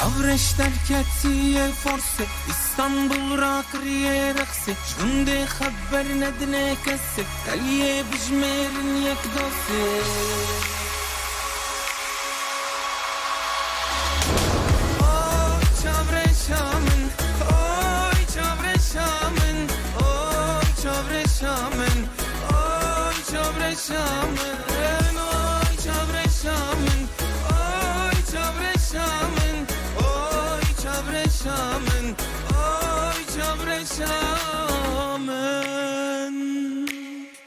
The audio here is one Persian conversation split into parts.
چاورش درکتیه فارسه استانبول را کریه رقصه شونده خبر ندنه کسه دلیه بجمرن یک دوسه چاورشامن اوی چاورشامن اوی چاورشامن اوی چاورشامن اوی چاورشامن اوی چاورشامن اوی چاورشامن اوی چاورشامن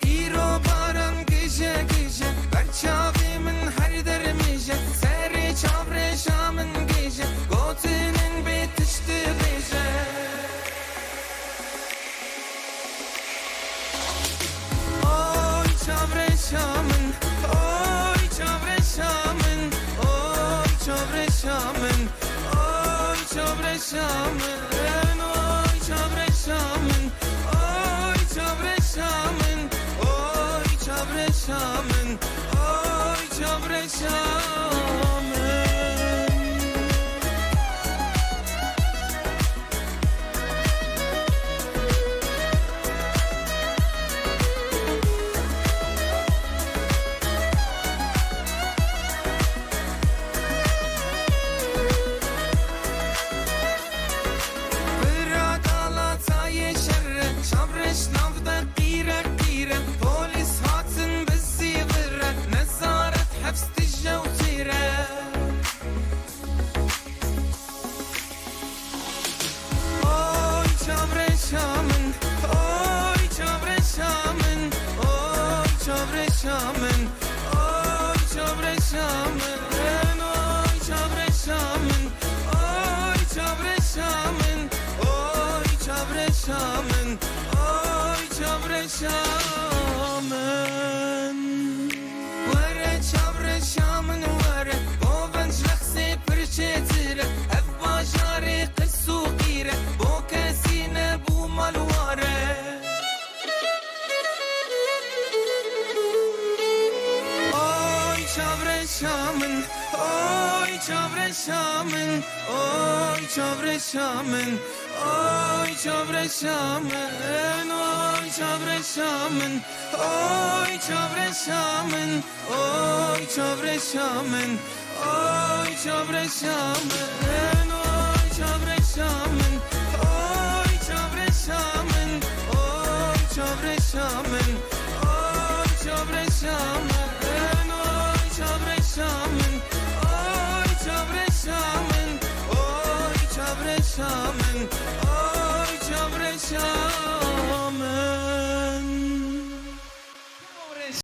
ایرو بارم گیجه گیجه برچاویمن هر درمیجه سری چاورشامن گیجه گوتنن بیتشتی بیجه اوی چاورشامن اوی چاورشامن اوی چاورشامن اوی چاورشامن اوی چاورشامن اوی چاورشامن اوی چاورشامن اوی چاورشامن چاورشامن اوی چاورشامن اوی چاورشامن اوی چاورشامن اوی چاورشامن اوی چاورشامن وره چاورشامن وره بوون شخصی پرچه تیره اف باجاری قصو قیره بو کسی نبو مالواره چاورشامن اوی چاورشامن اوی چاورشامن اوی چاورشامن اوی چاورشامن اوی چاورشامن اوی چاورشامن اوی چاورشامن اوی چاورشامن اوی چاورشامن اوی چاورشامن اوی چاورشامن